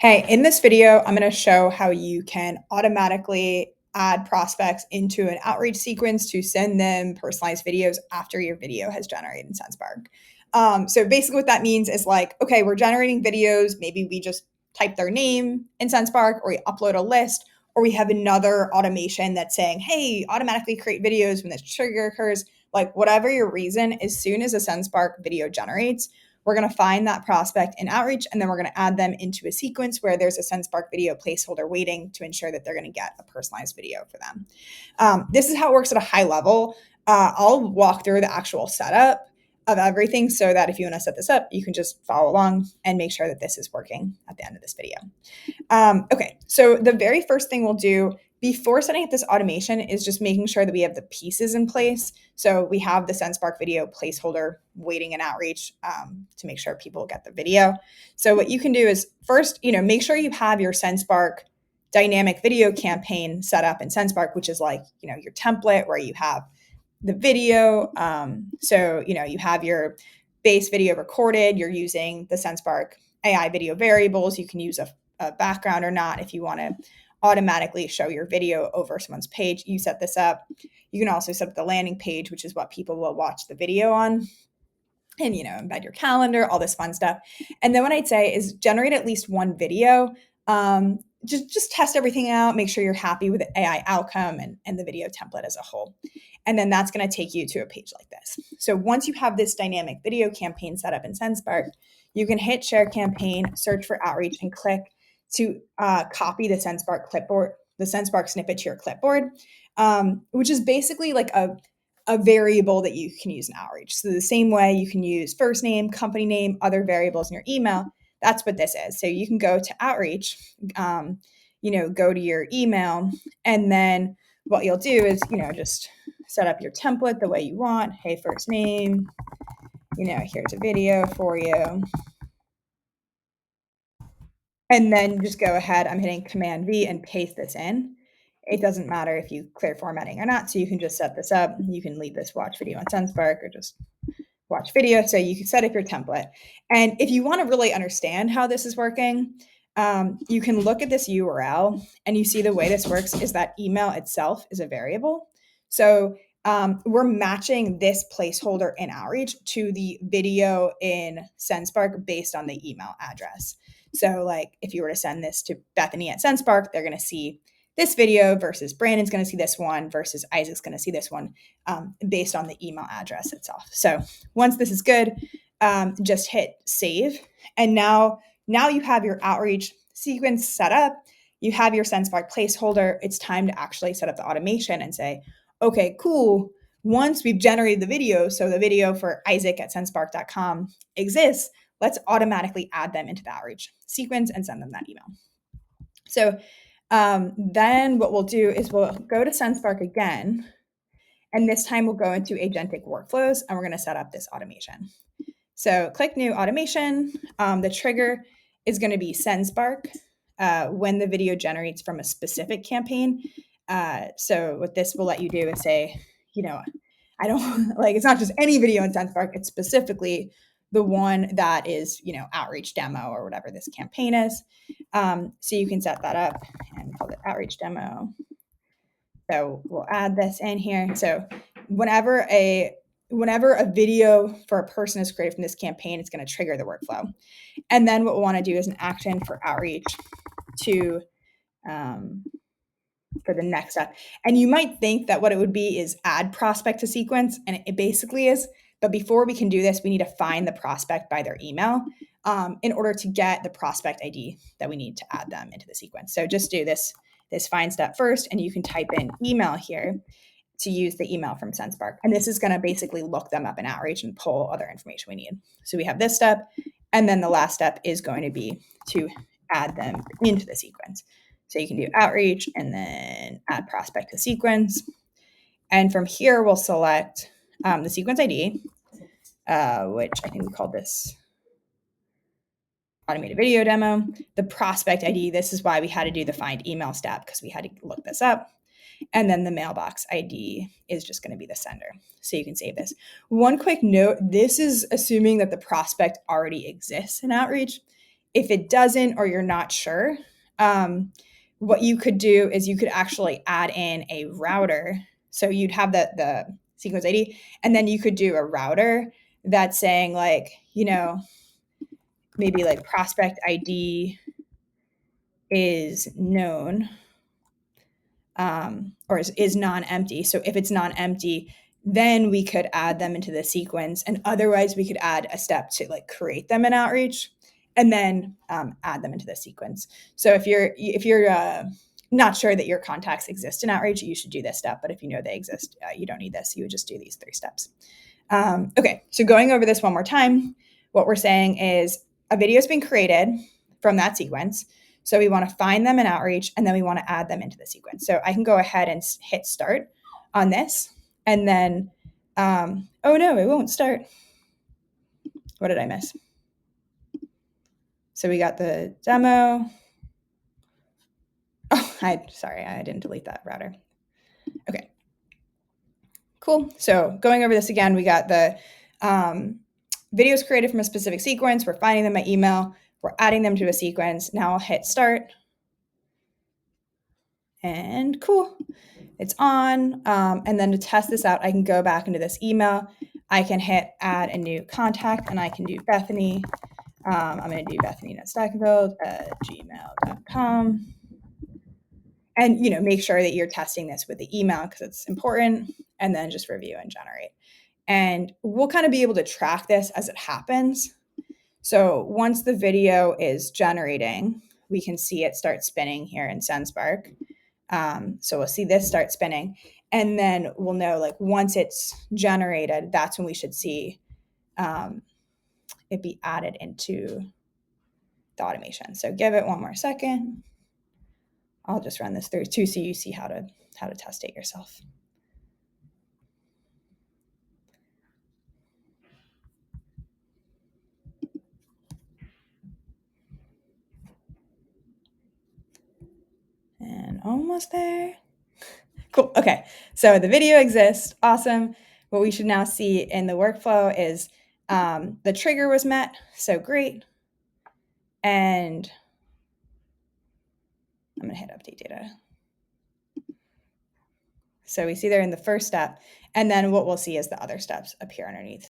Hey, in this video, I'm going to show how you can automatically add prospects into an outreach sequence to send them personalized videos after your video has generated in Sendspark. So basically what that means is like, okay, we're generating videos. Maybe we just type their name in Sendspark or we upload a list or we have another automation that's saying, hey, automatically create videos when this trigger occurs. Like whatever your reason, as soon as a Sendspark video generates, we're going to find that prospect in outreach, and then we're going to add them into a sequence where there's a Sendspark video placeholder waiting to ensure that they're going to get a personalized video for them. This is how it works at a high level. I'll walk through the actual setup of everything so that if you want to set this up, you can just follow along and make sure that this is working at the end of this video. Okay, so the very first thing we'll do before setting up this automation is just making sure that we have the pieces in place. So we have the Sendspark video placeholder waiting in outreach to make sure people get the video. So what you can do is first, make sure you have your Sendspark dynamic video campaign set up in Sendspark, which is like, your template where you have the video. So, you have your base video recorded, you're using the Sendspark AI video variables. You can use a background or not if you want to automatically show your video over someone's page. You set this up. You can also set up the landing page, which is what people will watch the video on, and embed your calendar, all this fun stuff. And then what I'd say is generate at least one video. Just test everything out, make sure you're happy with the AI outcome and the video template as a whole. And then that's going to take you to a page like this. So once you have this dynamic video campaign set up in Sendspark, you can hit share campaign, search for outreach, and click to copy the Sendspark clipboard, the Sendspark snippet to your clipboard, which is basically like a variable that you can use in outreach. So the same way you can use first name, company name, other variables in your email. That's what this is. So you can go to outreach, go to your email, and then what you'll do is, just set up your template the way you want. Hey, first name, here's a video for you. And then just go ahead, I'm hitting Command V and paste this in. It doesn't matter if you clear formatting or not, so you can just set this up. You can leave this watch video on Sendspark or just watch video. So you can set up your template. And if you want to really understand how this is working, you can look at this URL and you see the way this works is that email itself is a variable. So we're matching this placeholder in outreach to the video in Sendspark based on the email address. So like if you were to send this to Bethany at Sendspark, they're going to see this video versus Brandon's going to see this one versus Isaac's going to see this one based on the email address itself. So once this is good, just hit save. And now you have your outreach sequence set up. You have your Sendspark placeholder. It's time to actually set up the automation and say, okay, cool. Once we've generated the video, so the video for Isaac at sendspark.com exists, let's automatically add them into the outreach sequence and send them that email. So then what we'll do is we'll go to Sendspark again, and this time we'll go into agentic workflows, and we're going to set up this automation. So click new automation. The trigger is going to be Sendspark when the video generates from a specific campaign. So what this will let you do is say, I don't like, it's not just any video in Sendspark, it's specifically the one that is, outreach demo or whatever this campaign is. So you can set that up and call it outreach demo. So we'll add this in here. So whenever a video for a person is created from this campaign, it's going to trigger the workflow. And then what we want to do is an action for outreach to for the next step. And you might think that what it would be is add prospect to sequence, and it basically is. But before we can do this, we need to find the prospect by their email in order to get the prospect ID that we need to add them into the sequence. So just do this find step first, and you can type in email here to use the email from Sendspark. And this is going to basically look them up in outreach and pull other information we need. So we have this step, and then the last step is going to be to add them into the sequence. So you can do outreach and then add prospect to sequence. And from here, we'll select the sequence ID, which I think we called this automated video demo. The prospect ID, this is why we had to do the find email step, because we had to look this up. And then the mailbox ID is just going to be the sender. So you can save this. One quick note, this is assuming that the prospect already exists in outreach. If it doesn't or you're not sure, what you could do is you could actually add in a router. So you'd have the sequence ID, and then you could do a router that's saying like, maybe like prospect ID is known, or is non-empty. So if it's non-empty, then we could add them into the sequence, and otherwise we could add a step to like create them in Outreach, and then add them into the sequence. So if you're not sure that your contacts exist in Outreach, you should do this step. But if you know they exist, you don't need this. You would just do these 3 steps. Okay, so going over this one more time, what we're saying is a video has been created from that sequence. So we want to find them in Outreach, and then we want to add them into the sequence. So I can go ahead and hit start on this, and then, oh no, it won't start. What did I miss? So we got the demo. Oh, sorry, I didn't delete that router. Okay, cool. So going over this again, we got the videos created from a specific sequence. We're finding them by email. We're adding them to a sequence. Now I'll hit start. And cool, it's on. And then to test this out, I can go back into this email. I can hit add a new contact, and I can do Bethany. I'm going to do bethany.stackenfeld@gmail.com. And, make sure that you're testing this with the email because it's important, and then just review and generate. And we'll kind of be able to track this as it happens. So once the video is generating, we can see it start spinning here in Sendspark. So we'll see this start spinning, and then we'll know like once it's generated, that's when we should see it be added into the automation. So give it one more second. I'll just run this through too, so you see how to test it yourself. And almost there. Cool. Okay. So the video exists. Awesome. What we should now see in the workflow is the trigger was met. So great. And I'm going to hit update data. So we see they're in the first step. And then what we'll see is the other steps appear underneath.